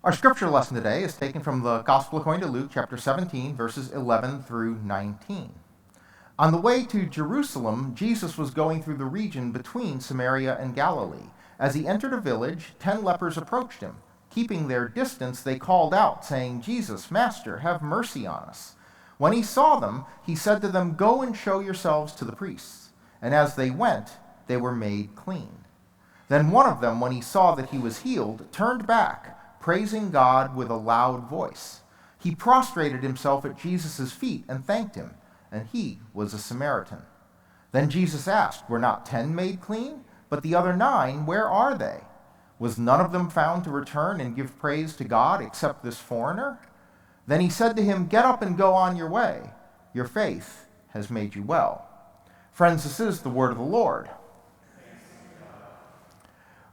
Our scripture lesson today is taken from the Gospel according to Luke, chapter 17, verses 11 through 19. On the way to Jerusalem, Jesus was going through the region between Samaria and Galilee. As he entered a village, 10 lepers approached him. Keeping their distance, they called out, saying, "Jesus, Master, have mercy on us." When he saw them, he said to them, "Go and show yourselves to the priests." And as they went, they were made clean. Then one of them, when he saw that he was healed, turned back, praising God with a loud voice. He prostrated himself at Jesus' feet and thanked him, and he was a Samaritan. Then Jesus asked, "Were not 10 made clean? But the other 9, where are they? Was none of them found to return and give praise to God except this foreigner?" Then he said to him, "Get up and go on your way. Your faith has made you well." Friends, this is the word of the Lord.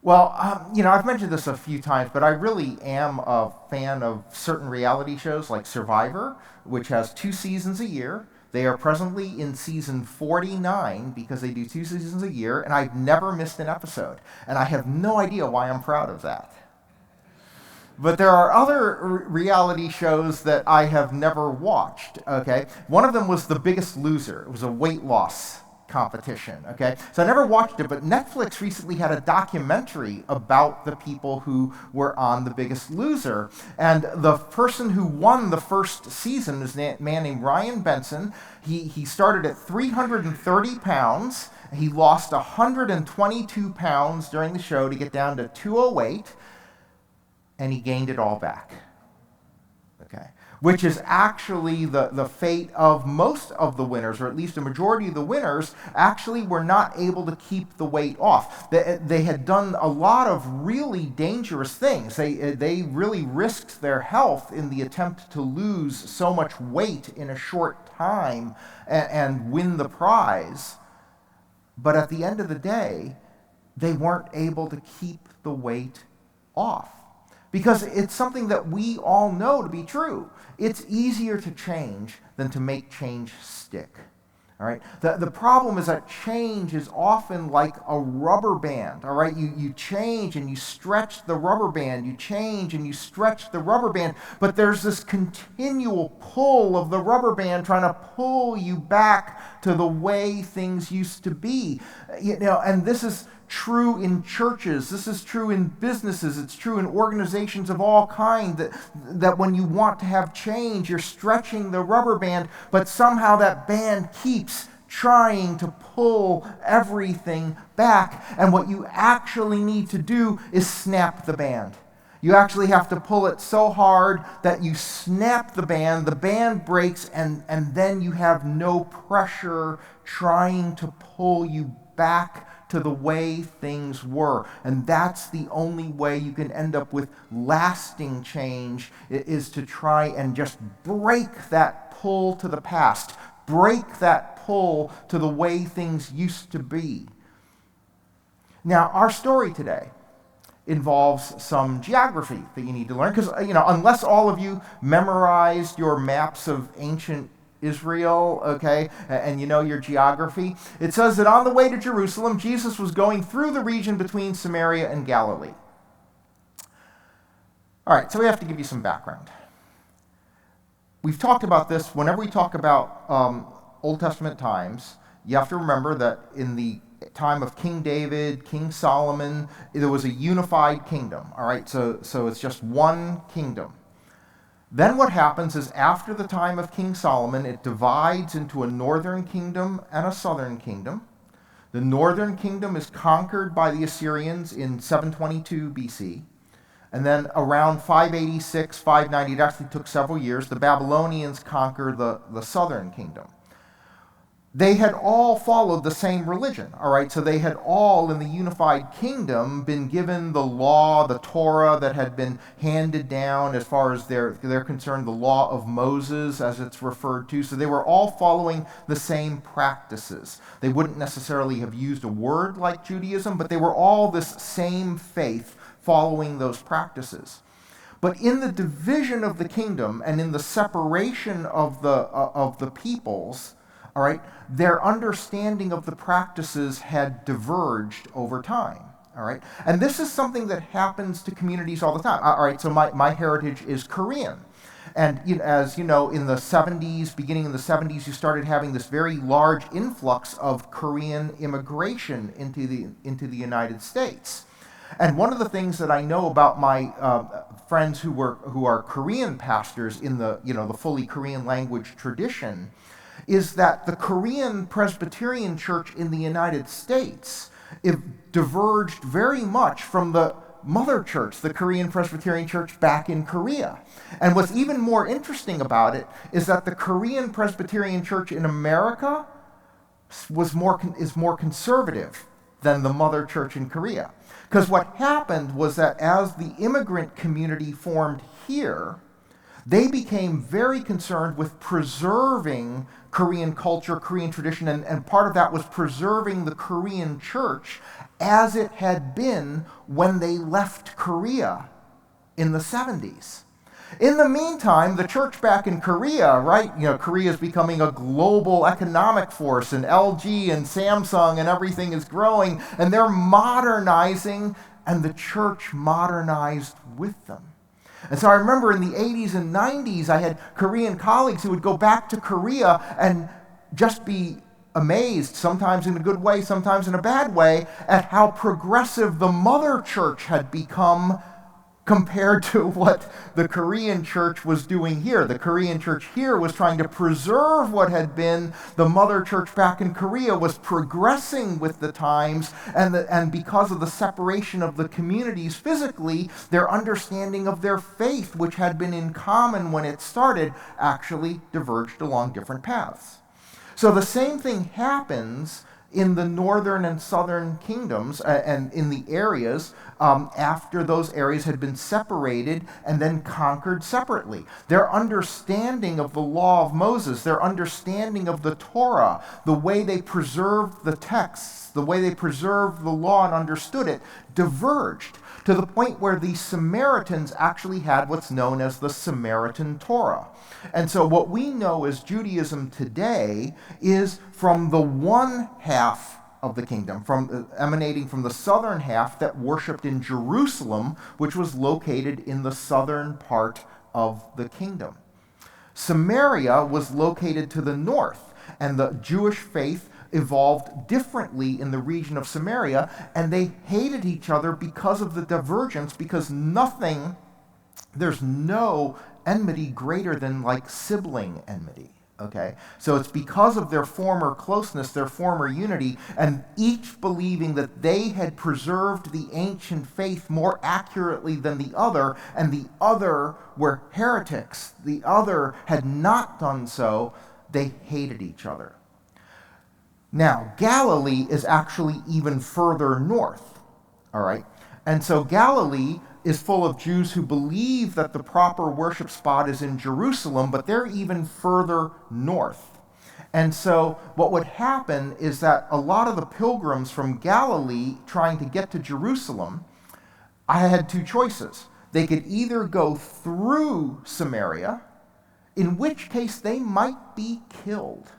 Well, I've mentioned this a few times, but I really am a fan of certain reality shows like Survivor, which has 2 seasons a year. They are presently in season 49 because they do 2 seasons a year, and I've never missed an episode. And I have no idea why I'm proud of that. But there are other reality shows that I have never watched, okay? One of them was The Biggest Loser. It was a weight loss competition, okay? So I never watched it, but Netflix recently had a documentary about the people who were on The Biggest Loser. And the person who won the first season is a man named Ryan Benson. He started at 330 pounds. He lost 122 pounds during the show to get down to 208, and he gained it all back, okay? Which is actually the fate of most of the winners, or at least a majority of the winners, actually were not able to keep the weight off. They had done a lot of really dangerous things. They really risked their health in the attempt to lose so much weight in a short time and win the prize. But at the end of the day, they weren't able to keep the weight off. Because it's something that we all know to be true. It's easier to change than to make change stick. All right? The problem is that change is often like a rubber band. All right? You change and you stretch the rubber band. You change and you stretch the rubber band. But there's this continual pull of the rubber band trying to pull you back to the way things used to be. And this is true in churches. This is true in businesses. It's true in organizations of all kinds, that when you want to have change, you're stretching the rubber band, but somehow that band keeps trying to pull everything back. And what you actually need to do is snap the band. You actually have to pull it so hard that you snap the band breaks, and then you have no pressure trying to pull you back to the way things were. And that's the only way you can end up with lasting change, is to try and just break that pull to the past, break that pull to the way things used to be. Now, our story today involves some geography that you need to learn, because unless all of you memorized your maps of ancient Israel, okay, and you know your geography, it says that on the way to Jerusalem, Jesus was going through the region between Samaria and Galilee. All right, so we have to give you some background. We've talked about this whenever we talk about Old Testament times. You have to remember that in the time of King David, King Solomon, there was a unified kingdom, all right? So it's just one kingdom. Then what happens is, after the time of King Solomon, it divides into a northern kingdom and a southern kingdom. The northern kingdom is conquered by the Assyrians in 722 BC. And then around 586, 590, it actually took several years, the Babylonians conquer the southern kingdom. They had all followed the same religion, all right? So they had all, in the unified kingdom, been given the law, the Torah that had been handed down, as far as they're concerned, the law of Moses, as it's referred to. So they were all following the same practices. They wouldn't necessarily have used a word like Judaism, but they were all this same faith following those practices. But in the division of the kingdom and in the separation of the peoples, all right, their understanding of the practices had diverged over time. All right, and this is something that happens to communities all the time. All right, so my heritage is Korean. And as you know, in the 70s, beginning in the 70s, you started having this very large influx of Korean immigration into the United States. And one of the things that I know about my friends who are Korean pastors in the fully Korean language tradition is that the Korean Presbyterian Church in the United States diverged very much from the mother church, the Korean Presbyterian Church back in Korea. And what's even more interesting about it is that the Korean Presbyterian Church in America is more conservative than the mother church in Korea. Because what happened was that as the immigrant community formed here, they became very concerned with preserving Korean culture, Korean tradition, and part of that was preserving the Korean church as it had been when they left Korea in the 70s. In the meantime, the church back in Korea, right? Korea is becoming a global economic force, and LG and Samsung and everything is growing, and they're modernizing, and the church modernized with them. And so I remember in the 80s and 90s, I had Korean colleagues who would go back to Korea and just be amazed, sometimes in a good way, sometimes in a bad way, at how progressive the mother church had become compared to what the Korean church was doing here. The Korean church here was trying to preserve what had been. The mother church back in Korea was progressing with the times, and because of the separation of the communities physically, their understanding of their faith, which had been in common when it started, actually diverged along different paths. So the same thing happens in the northern and southern kingdoms and in the areas after those areas had been separated and then conquered separately. Their understanding of the law of Moses, their understanding of the Torah, the way they preserved the texts, the way they preserved the law and understood it, diverged to the point where the Samaritans actually had what's known as the Samaritan Torah. And so what we know as Judaism today is from the one half of the kingdom, emanating from the southern half that worshipped in Jerusalem, which was located in the southern part of the kingdom. Samaria was located to the north, and the Jewish faith evolved differently in the region of Samaria, and they hated each other because of the divergence, because there's no enmity greater than like sibling enmity, okay? So it's because of their former closeness, their former unity, and each believing that they had preserved the ancient faith more accurately than the other, and the other were heretics, the other had not done so, they hated each other. Now, Galilee is actually even further north, all right? And so Galilee is full of Jews who believe that the proper worship spot is in Jerusalem, but they're even further north. And so what would happen is that a lot of the pilgrims from Galilee trying to get to Jerusalem, I had two choices. They could either go through Samaria, in which case they might be killed.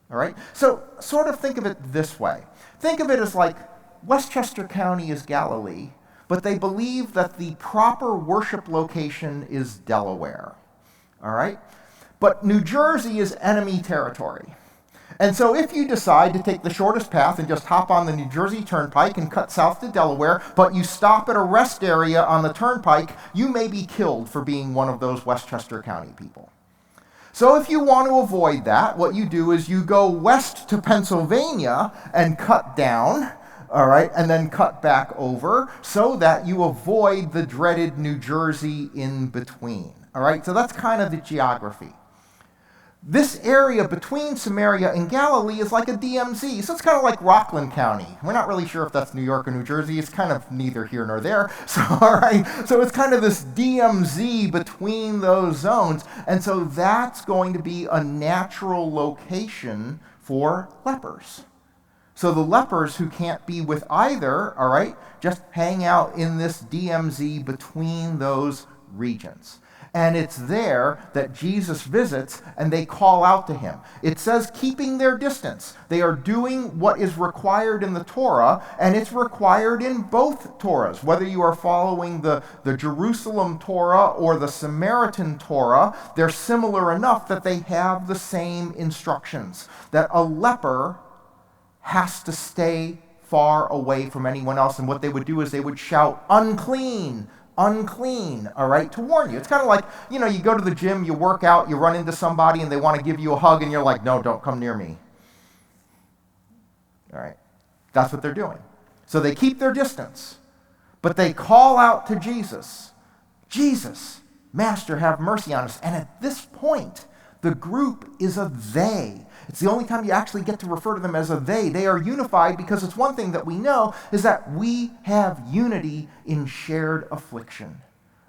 All right? So sort of think of it this way. Think of it as like Westchester County is Galilee, but they believe that the proper worship location is Delaware. All right? But New Jersey is enemy territory. And so if you decide to take the shortest path and just hop on the New Jersey Turnpike and cut south to Delaware, but you stop at a rest area on the Turnpike, you may be killed for being one of those Westchester County people. So if you want to avoid that, what you do is you go west to Pennsylvania and cut down, all right, and then cut back over so that you avoid the dreaded New Jersey in between, all right? So that's kind of the geography. This area between Samaria and Galilee is like a DMZ, so it's kind of like Rockland County. We're not really sure if that's New York or New Jersey. It's kind of neither here nor there. So, all right, so it's kind of this DMZ between those zones, and so that's going to be a natural location for lepers. So the lepers who can't be with either, all right, just hang out in this DMZ between those regions. And it's there that Jesus visits and they call out to him. It says keeping their distance. They are doing what is required in the Torah, and it's required in both Torahs. Whether you are following the Jerusalem Torah or the Samaritan Torah, they're similar enough that they have the same instructions. That a leper has to stay far away from anyone else, and what they would do is they would shout, "Unclean! Unclean," all right, to warn you. It's kind of like, you go to the gym, you work out, you run into somebody and they want to give you a hug and you're like, "No, don't come near me." All right, that's what they're doing. So they keep their distance, but they call out to Jesus, "Jesus, Master, have mercy on us." And at this point, the group is a they. It's the only time you actually get to refer to them as a they. They are unified because it's one thing that we know is that we have unity in shared affliction.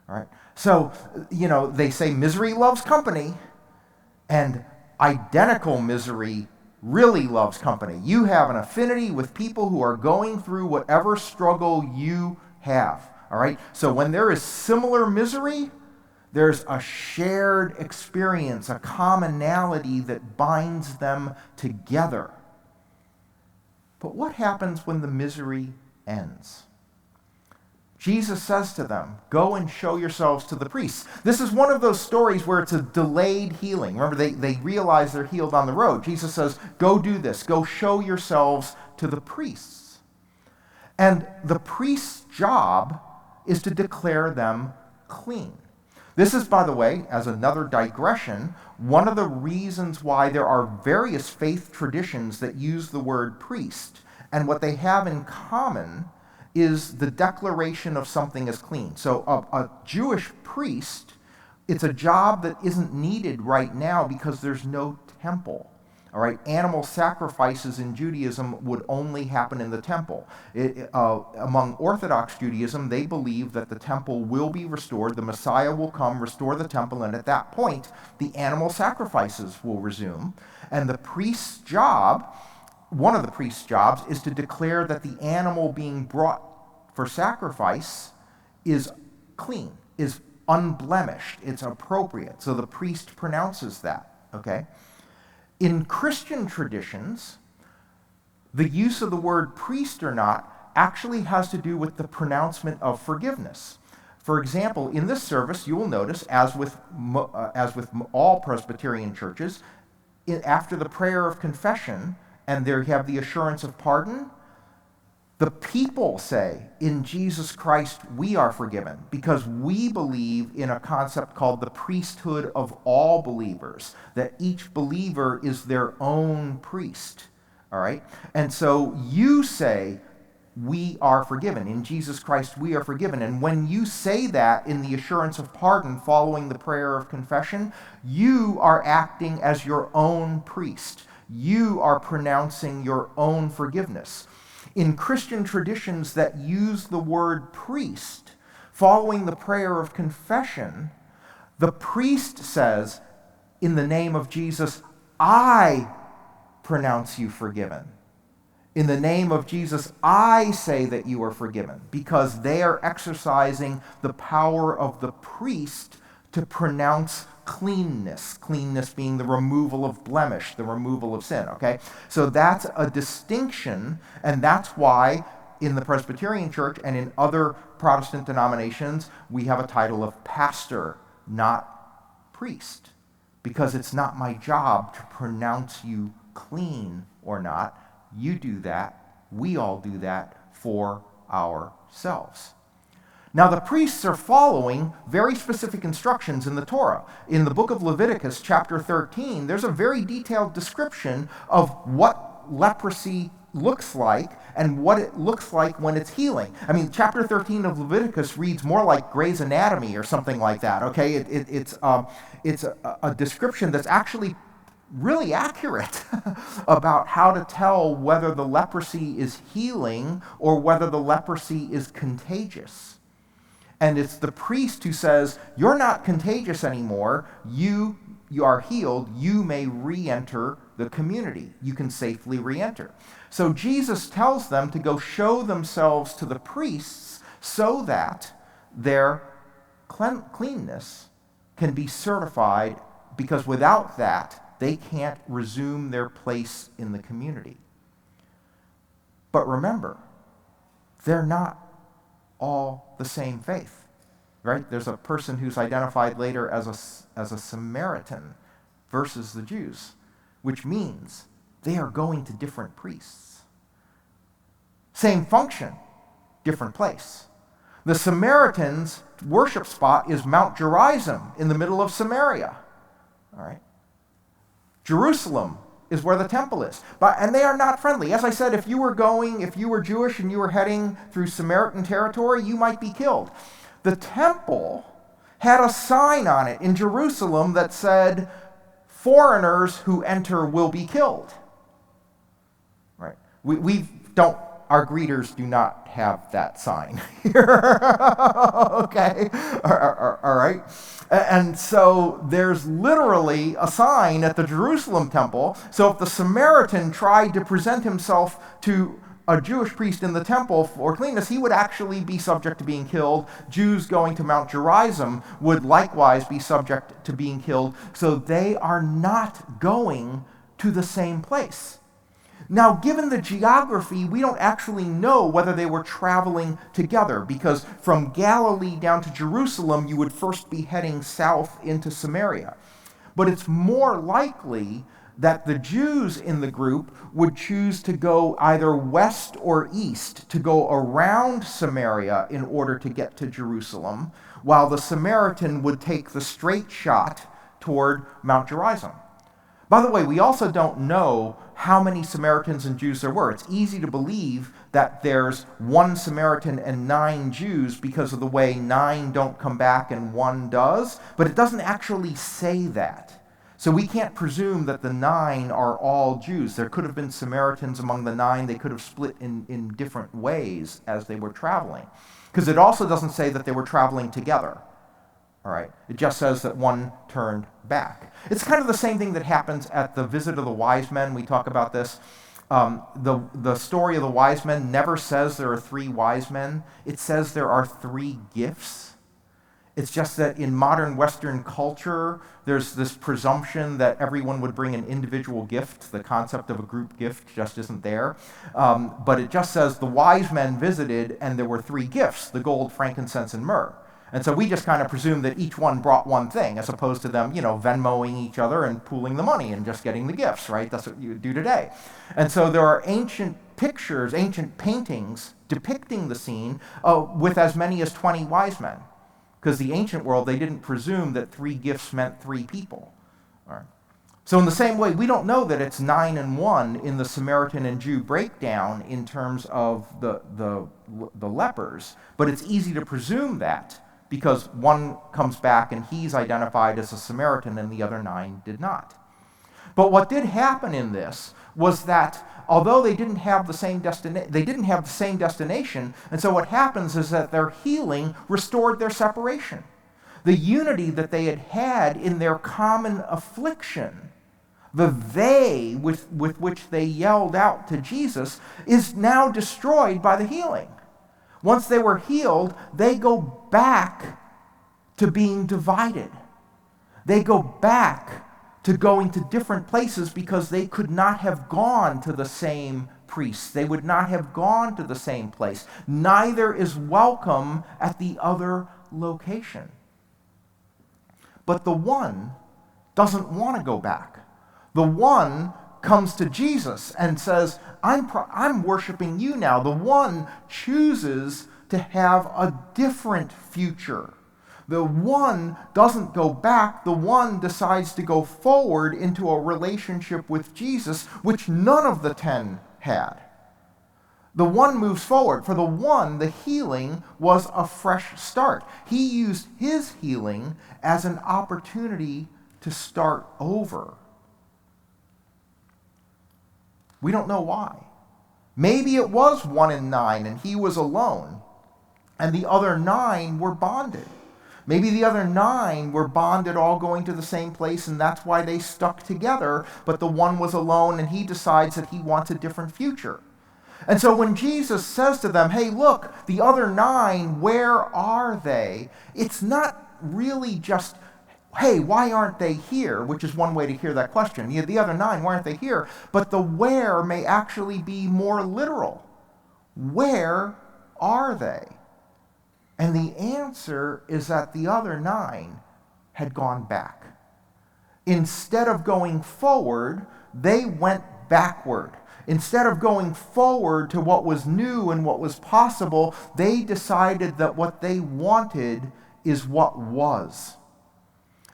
All right? So, they say misery loves company, and identical misery really loves company. You have an affinity with people who are going through whatever struggle you have. All right? So when there is similar misery, there's a shared experience, a commonality that binds them together. But what happens when the misery ends? Jesus says to them, "Go and show yourselves to the priests." This is one of those stories where it's a delayed healing. Remember, they realize they're healed on the road. Jesus says, "Go do this. Go show yourselves to the priests." And the priest's job is to declare them clean. This is, by the way, as another digression, one of the reasons why there are various faith traditions that use the word priest. And what they have in common is the declaration of something as clean. So a Jewish priest, it's a job that isn't needed right now because there's no temple. All right, animal sacrifices in Judaism would only happen in the temple. Among Orthodox Judaism, they believe that the temple will be restored, the Messiah will come, restore the temple, and at that point, the animal sacrifices will resume. And the priest's job, one of the priest's jobs, is to declare that the animal being brought for sacrifice is clean, is unblemished, it's appropriate. So the priest pronounces that, okay? In Christian traditions, the use of the word priest or not actually has to do with the pronouncement of forgiveness. For example, in this service, you will notice, as with all Presbyterian churches, after the prayer of confession, and there you have the assurance of pardon, the people say, "In Jesus Christ we are forgiven," because we believe in a concept called the priesthood of all believers, that each believer is their own priest. All right? And so you say, "We are forgiven. In Jesus Christ we are forgiven." And when you say that in the assurance of pardon following the prayer of confession, you are acting as your own priest. You are pronouncing your own forgiveness. In Christian traditions that use the word priest, following the prayer of confession, the priest says, "In the name of Jesus, I pronounce you forgiven. In the name of Jesus, I say that you are forgiven," because they are exercising the power of the priest to pronounce cleanness, cleanness being the removal of blemish, the removal of sin, okay? So that's a distinction, and that's why in the Presbyterian Church and in other Protestant denominations, we have a title of pastor, not priest, because it's not my job to pronounce you clean or not. You do that, we all do that for ourselves. Now, the priests are following very specific instructions in the Torah. In the book of Leviticus, chapter 13, there's a very detailed description of what leprosy looks like and what it looks like when it's healing. I mean, chapter 13 of Leviticus reads more like Grey's Anatomy or something like that, okay? It's a description that's actually really accurate about how to tell whether the leprosy is healing or whether the leprosy is contagious. And it's the priest who says, "You're not contagious anymore. You are healed. You may re-enter the community. You can safely re-enter." So Jesus tells them to go show themselves to the priests so that they're cleanness can be certified, because without that, they can't resume their place in the community. But remember, they're not all the same faith, right? There's a person who's identified later as a Samaritan versus the Jews, which means they are going to different priests. Same function, different place. The Samaritans' worship spot is Mount Gerizim in the middle of Samaria. All right? Jerusalem is where the temple is. And they are not friendly. As I said, if you were Jewish and you were heading through Samaritan territory, you might be killed. The temple had a sign on it in Jerusalem that said, "Foreigners who enter will be killed." Right? Our greeters do not have that sign here. Okay? All right? And so there's literally a sign at the Jerusalem temple. So if the Samaritan tried to present himself to a Jewish priest in the temple for cleanness, he would actually be subject to being killed. Jews going to Mount Gerizim would likewise be subject to being killed. So they are not going to the same place. Now, given the geography, we don't actually know whether they were traveling together, because from Galilee down to Jerusalem, you would first be heading south into Samaria. But it's more likely that the Jews in the group would choose to go either west or east, to go around Samaria in order to get to Jerusalem, while the Samaritan would take the straight shot toward Mount Gerizim. By the way, we also don't know how many Samaritans and Jews there were. It's easy to believe that there's 1 Samaritan and 9 Jews because of the way 9 don't come back and 1 does, but it doesn't actually say that. So we can't presume that the 9 are all Jews. There could have been Samaritans among the 9. They could have split in different ways as they were traveling. Because it also doesn't say that they were traveling together. All right, it just says that 1 turned back. It's kind of the same thing that happens at the visit of the wise men. We talk about this. The story of the wise men never says there are 3 wise men. It says there are 3 gifts. It's just that in modern Western culture, there's this presumption that everyone would bring an individual gift. The concept of a group gift just isn't there. But it just says the wise men visited and there were 3 gifts: the gold, frankincense, and myrrh. And so we just kind of presume that each one brought one thing, as opposed to them, Venmoing each other and pooling the money and just getting the gifts, right? That's what you do today. And so there are ancient pictures, ancient paintings depicting the scene with as many as 20 wise men. Because the ancient world, they didn't presume that 3 gifts meant 3 people. All right. So in the same way, we don't know that it's 9 and 1 in the Samaritan and Jew breakdown in terms of the lepers, but it's easy to presume that, because 1 comes back and he's identified as a Samaritan and the other 9 did not. But what did happen in this was that although they didn't have the same destination, and so what happens is that their healing restored their separation. The unity that they had had in their common affliction, the they with which they yelled out to Jesus, is now destroyed by the healing. Once they were healed, they go back to being divided. They go back to going to different places because they could not have gone to the same priests. They would not have gone to the same place. Neither is welcome at the other location. But the one doesn't want to go back. The one comes to Jesus and says, I'm worshiping you now. The one chooses to have a different future. The one doesn't go back. The one decides to go forward into a relationship with Jesus, which none of the 10 had. The one moves forward. For the one, the healing was a fresh start. He used his healing as an opportunity to start over. We don't know why. Maybe it was 1 in 9 and he was alone, and the other 9 were bonded. Maybe the other 9 were bonded, all going to the same place, and that's why they stuck together, but the one was alone and he decides that he wants a different future. And so when Jesus says to them, hey, look, the other 9, where are they? It's not really just, hey, why aren't they here? Which is one way to hear that question. The other 9, why aren't they here? But the where may actually be more literal. Where are they? And the answer is that the other 9 had gone back. Instead of going forward, they went backward. Instead of going forward to what was new and what was possible, they decided that what they wanted is what was.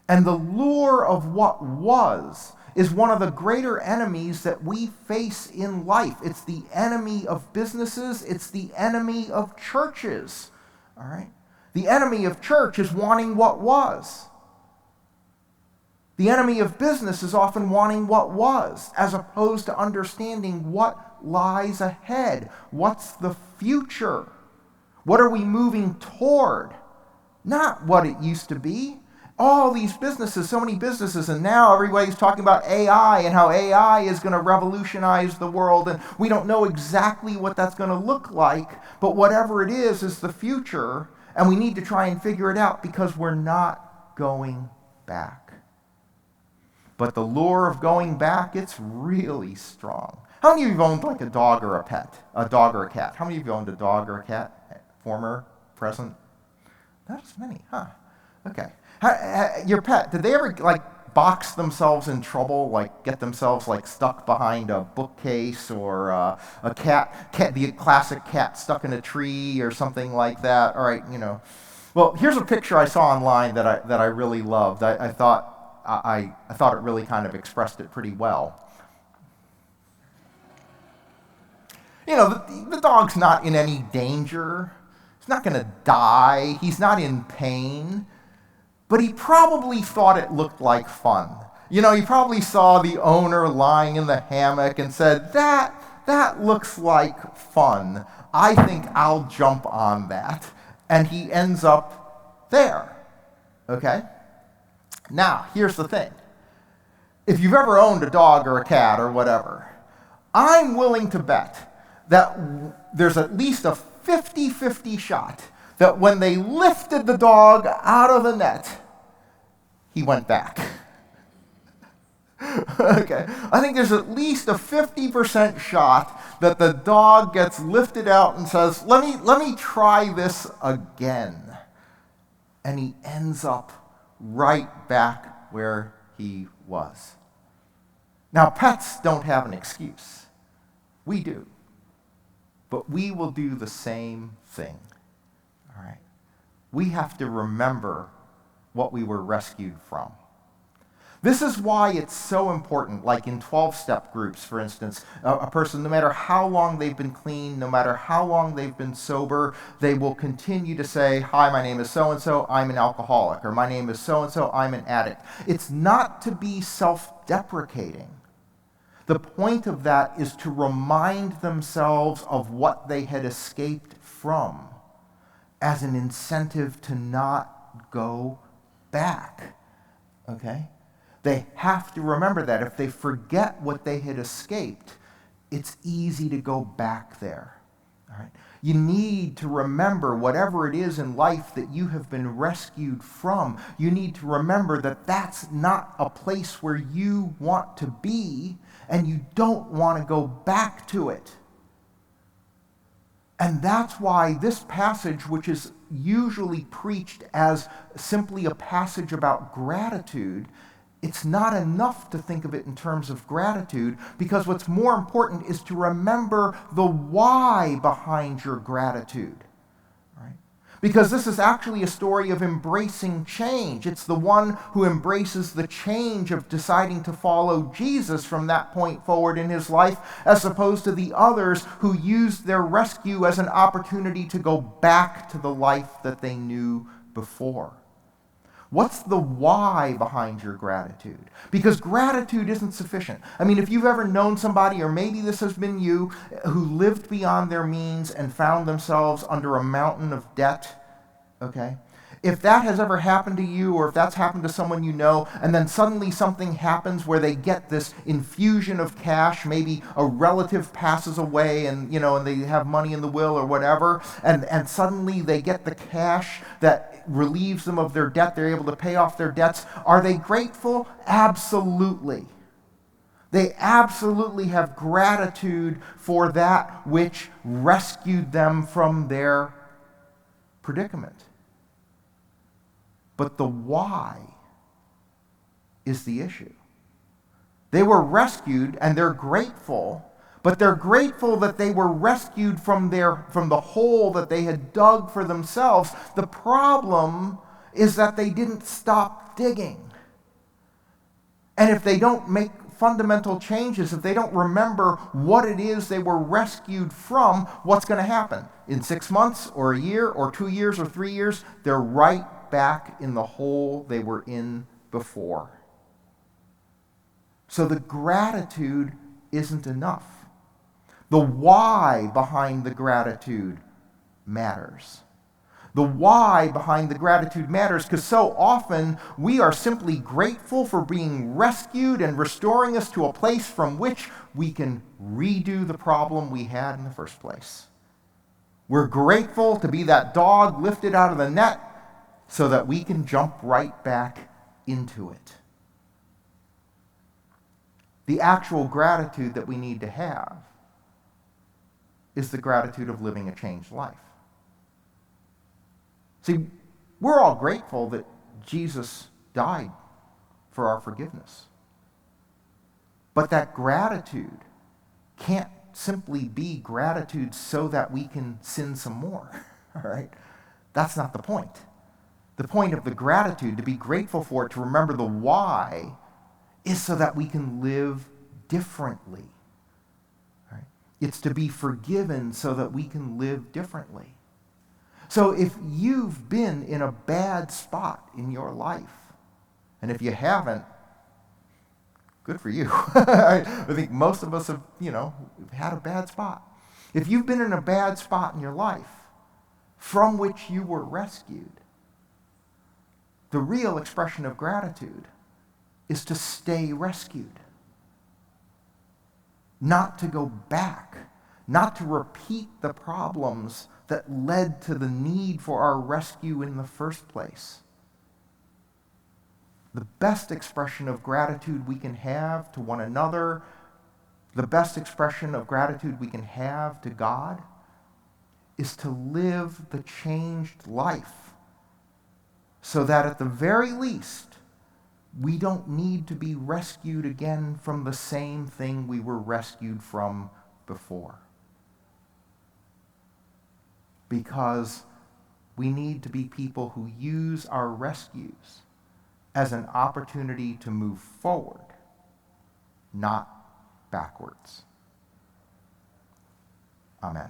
And the lure of what was is one of the greater enemies that we face in life. It's the enemy of businesses. It's the enemy of churches. All right? The enemy of church is wanting what was. The enemy of business is often wanting what was, as opposed to understanding what lies ahead. What's the future? What are we moving toward? Not what it used to be. All these businesses, so many businesses, and now everybody's talking about AI and how AI is going to revolutionize the world, and we don't know exactly what that's going to look like, but whatever it is the future, and we need to try and figure it out because we're not going back. But the lure of going back, it's really strong. How many of you have owned like a dog or a pet? A dog or a cat? How many of you owned a dog or a cat? Former, present? Not as many, huh? Okay. Your pet, did they ever like box themselves in trouble, like get themselves like stuck behind a bookcase, or a cat, the classic cat stuck in a tree or something like that? All right, Well, here's a picture I saw online that I really loved. I thought it really kind of expressed it pretty well. The dog's not in any danger. He's not going to die. He's not in pain. But he probably thought it looked like fun. He probably saw the owner lying in the hammock and said, that looks like fun. I think I'll jump on that. And he ends up there. Okay? Now, here's the thing. If you've ever owned a dog or a cat or whatever, I'm willing to bet that there's at least a 50-50 shot that when they lifted the dog out of the net, he went back. Okay, I think there's at least a 50% shot that the dog gets lifted out and says, let me try this again. And he ends up right back where he was. Now, pets don't have an excuse. We do. But we will do the same thing. All right? We have to remember what we were rescued from. This is why it's so important, like in 12-step groups, for instance, a person, no matter how long they've been clean, no matter how long they've been sober, they will continue to say, hi, my name is so-and-so, I'm an alcoholic, or my name is so-and-so, I'm an addict. It's not to be self-deprecating. The point of that is to remind themselves of what they had escaped from as an incentive to not go back, okay? They have to remember that. If they forget what they had escaped, it's easy to go back there, all right? You need to remember whatever it is in life that you have been rescued from. You need to remember that that's not a place where you want to be, and you don't want to go back to it. And that's why this passage, which is usually preached as simply a passage about gratitude, it's not enough to think of it in terms of gratitude, because what's more important is to remember the why behind your gratitude. Right? Because this is actually a story of embracing change. It's the one who embraces the change of deciding to follow Jesus from that point forward in his life, as opposed to the others who used their rescue as an opportunity to go back to the life that they knew before. What's the why behind your gratitude? Because gratitude isn't sufficient. I mean, if you've ever known somebody, or maybe this has been you, who lived beyond their means and found themselves under a mountain of debt, okay? if that has ever happened to you, or if that's happened to someone you know, and then suddenly something happens where they get this infusion of cash, maybe a relative passes away and, and they have money in the will or whatever, and suddenly they get the cash that relieves them of their debt, they're able to pay off their debts. Are they grateful? Absolutely. They absolutely have gratitude for that which rescued them from their predicament. But the why is the issue. They were rescued and they're grateful, but they're grateful that they were rescued from the hole that they had dug for themselves. The problem is that they didn't stop digging. And if they don't make fundamental changes, if they don't remember what it is they were rescued from, what's going to happen? In 6 months or a year or 2 years or 3 years, they're right back in the hole they were in before. So the gratitude isn't enough. The why behind the gratitude matters. The why behind the gratitude matters because so often we are simply grateful for being rescued and restoring us to a place from which we can redo the problem we had in the first place. We're grateful to be that dog lifted out of the net so that we can jump right back into it. The actual gratitude that we need to have is the gratitude of living a changed life. See, we're all grateful that Jesus died for our forgiveness. But that gratitude can't simply be gratitude so that we can sin some more, all right? That's not the point. The point of the gratitude, to be grateful for it, to remember the why, is so that we can live differently. Right? It's to be forgiven so that we can live differently. So if you've been in a bad spot in your life, and if you haven't, good for you. I think most of us have, had a bad spot. If you've been in a bad spot in your life from which you were rescued, the real expression of gratitude is to stay rescued. Not to go back, not to repeat the problems that led to the need for our rescue in the first place. The best expression of gratitude we can have to one another, the best expression of gratitude we can have to God, is to live the changed life so that at the very least, we don't need to be rescued again from the same thing we were rescued from before. Because we need to be people who use our rescues as an opportunity to move forward, not backwards. Amen.